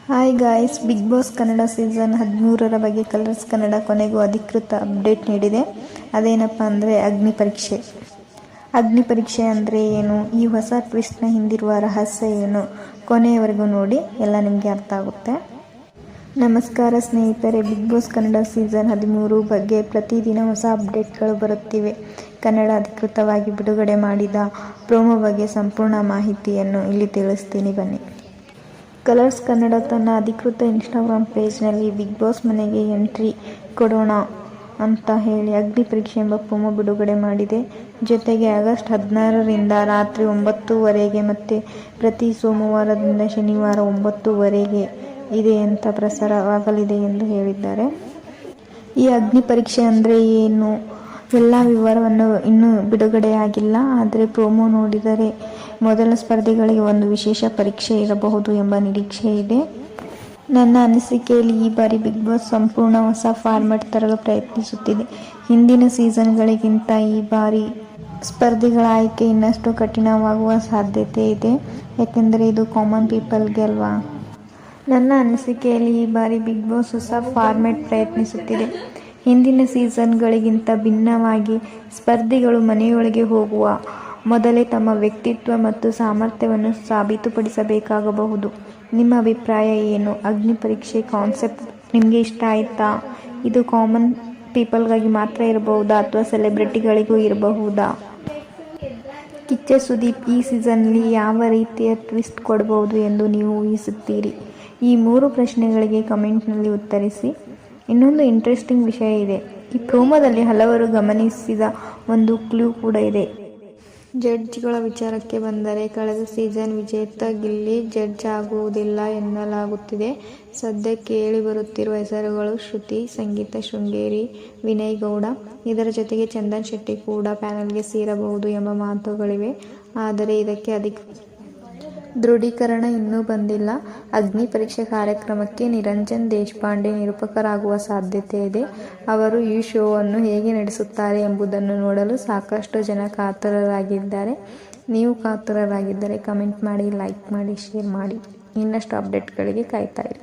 Hi guys, Bigg Boss Kannada season 13ರ ಬಗ್ಗೆ Colors Kannada ಕೊನೆಗೂ ಅಧಿಕೃತ ಅಪ್ಡೇಟ್ ನೀಡಿದೆ. ಅದೇನಪ್ಪ ಅಂದರೆ ಅಗ್ನಿ ಪರೀಕ್ಷೆ ಅಂದರೆ ಏನು, ಈ ಹೊಸ ಟ್ವಿಸ್ಟ್ನ ಹಿಂದಿರುವ ರಹಸ್ಯ ಏನು, ಕೊನೆಯವರೆಗೂ ನೋಡಿ, ಎಲ್ಲ ನಿಮಗೆ ಅರ್ಥ ಆಗುತ್ತೆ. ನಮಸ್ಕಾರ ಸ್ನೇಹಿತರೆ, ಬಿಗ್ ಬಾಸ್ ಕನ್ನಡ ಸೀಸನ್ 13 ಬಗ್ಗೆ ಪ್ರತಿದಿನ ಹೊಸ ಅಪ್ಡೇಟ್ಗಳು ಬರುತ್ತಿವೆ. ಕನ್ನಡ ಅಧಿಕೃತವಾಗಿ ಬಿಡುಗಡೆ ಮಾಡಿದ ಪ್ರೋಮೋ ಬಗ್ಗೆ ಸಂಪೂರ್ಣ ಮಾಹಿತಿಯನ್ನು ಇಲ್ಲಿ ತಿಳಿಸ್ತೀನಿ ಬನ್ನಿ. ಕಲರ್ಸ್ ಕನ್ನಡ ತನ್ನ ಅಧಿಕೃತ ಇನ್ಸ್ಟಾಗ್ರಾಮ್ ಪೇಜ್ನಲ್ಲಿ ಬಿಗ್ ಬಾಸ್ ಮನೆಗೆ ಎಂಟ್ರಿ ಕೊಡೋಣ ಅಂತ ಹೇಳಿ ಅಗ್ನಿ ಪರೀಕ್ಷೆ ಎಂಬ ಪ್ರೋಮೋ ಬಿಡುಗಡೆ ಮಾಡಿದೆ. ಜೊತೆಗೆ ಆಗಸ್ಟ್ 16ರಿಂದ ರಾತ್ರಿ 9ವರೆಗೆ ಮತ್ತು ಪ್ರತಿ ಸೋಮವಾರದಿಂದ ಶನಿವಾರ 9ವರೆಗೆ ಇದೆ ಅಂತ ಪ್ರಸಾರವಾಗಲಿದೆ ಎಂದು ಹೇಳಿದ್ದಾರೆ. ಈ ಅಗ್ನಿ ಪರೀಕ್ಷೆ ಅಂದರೆ ಏನು, ಎಲ್ಲ ವಿವರವನ್ನು ಇನ್ನೂ ಬಿಡುಗಡೆಯಾಗಿಲ್ಲ. ಆದರೆ ಪ್ರೋಮೋ ನೋಡಿದರೆ ಮೊದಲ ಸ್ಪರ್ಧಿಗಳಿಗೆ ಒಂದು ವಿಶೇಷ ಪರೀಕ್ಷೆ ಇರಬಹುದು ಎಂಬ ನಿರೀಕ್ಷೆ ಇದೆ. ನನ್ನ ಅನಿಸಿಕೆಯಲ್ಲಿ ಈ ಬಾರಿ ಬಿಗ್ ಬಾಸ್ ಸಂಪೂರ್ಣ ಹೊಸ ಫಾರ್ಮ್ಯಾಟ್ ತರಲು ಪ್ರಯತ್ನಿಸುತ್ತಿದೆ. ಹಿಂದಿನ ಸೀಸನ್ಗಳಿಗಿಂತ ಈ ಬಾರಿ ಸ್ಪರ್ಧಿಗಳ ಆಯ್ಕೆ ಇನ್ನಷ್ಟು ಕಠಿಣವಾಗುವ ಸಾಧ್ಯತೆ ಇದೆ. ಯಾಕೆಂದರೆ ಇದು ಕಾಮನ್ ಪೀಪಲ್ಗೆ ಅಲ್ವಾ. ನನ್ನ ಅನಿಸಿಕೆಯಲ್ಲಿ ಈ ಬಾರಿ ಬಿಗ್ ಬಾಸ್ ಹೊಸ ಫಾರ್ಮ್ಯಾಟ್ ಪ್ರಯತ್ನಿಸುತ್ತಿದೆ. ಹಿಂದಿನ ಸೀಸನ್ಗಳಿಗಿಂತ ಭಿನ್ನವಾಗಿ ಸ್ಪರ್ಧಿಗಳು ಮನೆಯೊಳಗೆ ಹೋಗುವ ಮೊದಲೇ ತಮ್ಮ ವ್ಯಕ್ತಿತ್ವ ಮತ್ತು ಸಾಮರ್ಥ್ಯವನ್ನು ಸಾಬೀತುಪಡಿಸಬೇಕಾಗಬಹುದು. ನಿಮ್ಮ ಅಭಿಪ್ರಾಯ ಏನು? ಅಗ್ನಿ ಪರೀಕ್ಷೆ ಕಾನ್ಸೆಪ್ಟ್ ನಿಮಗೆ ಇಷ್ಟ ಆಯ್ತಾ? ಇದು ಕಾಮನ್ ಪೀಪಲ್ಗಾಗಿ ಮಾತ್ರ ಇರಬಹುದಾ ಅಥವಾ ಸೆಲೆಬ್ರಿಟಿಗಳಿಗೂ ಇರಬಹುದಾ? ಕಿಚ್ಚ ಸುದೀಪ್ ಈ ಸೀಸನ್ನಲ್ಲಿ ಯಾವ ರೀತಿಯ ಟ್ವಿಸ್ಟ್ ಕೊಡಬಹುದು ಎಂದು ನೀವು ಊಹಿಸುತ್ತೀರಿ? ಈ 3 ಪ್ರಶ್ನೆಗಳಿಗೆ ಕಮೆಂಟ್ನಲ್ಲಿ ಉತ್ತರಿಸಿ. ಇನ್ನೊಂದು ಇಂಟ್ರೆಸ್ಟಿಂಗ್ ವಿಷಯ ಇದೆ. ಈ ಪ್ರೋಮೋದಲ್ಲಿ ಹಲವರು ಗಮನಿಸಿದ ಒಂದು ಕ್ಲೂ ಕೂಡ ಇದೆ. ಜಡ್ಜ್ಗಳ ವಿಚಾರಕ್ಕೆ ಬಂದರೆ ಕಳೆದ ಸೀಸನ್ ವಿಜೇತ ಗಿಲ್ಲಿ ಜಡ್ಜ್ ಆಗುವುದಿಲ್ಲ ಎನ್ನಲಾಗುತ್ತಿದೆ. ಸದ್ಯಕ್ಕೆ ಕೇಳಿ ಬರುತ್ತಿರುವ ಹೆಸರುಗಳು ಶ್ರುತಿ, ಸಂಗೀತ ಶೃಂಗೇರಿ, ವಿನಯ್ ಗೌಡ. ಇದರ ಜೊತೆಗೆ ಚಂದನ್ ಶೆಟ್ಟಿ ಕೂಡ ಪ್ಯಾನಲ್ಗೆ ಸೇರಬಹುದು ಎಂಬ ಮಾತುಗಳಿವೆ. ಆದರೆ ಇದಕ್ಕೆ ದೃಢೀಕರಣ ಇನ್ನೂ ಬಂದಿಲ್ಲ. ಅಗ್ನಿ ಪರೀಕ್ಷೆ ಕಾರ್ಯಕ್ರಮಕ್ಕೆ ನಿರಂಜನ್ ದೇಶಪಾಂಡೆ ನಿರೂಪಕರಾಗುವ ಸಾಧ್ಯತೆ ಇದೆ. ಅವರು ಈ ಶೋವನ್ನು ಹೇಗೆ ನಡೆಸುತ್ತಾರೆ ಎಂಬುದನ್ನು ನೋಡಲು ಸಾಕಷ್ಟು ಜನ ಕಾತುರರಾಗಿದ್ದಾರೆ. ನೀವು ಕಾತುರರಾಗಿದ್ದರೆ ಕಮೆಂಟ್ ಮಾಡಿ, ಲೈಕ್ ಮಾಡಿ, ಶೇರ್ ಮಾಡಿ. ಇನ್ನಷ್ಟು ಅಪ್ಡೇಟ್ಗಳಿಗೆ ಕಾಯ್ತಾ ಇರಿ.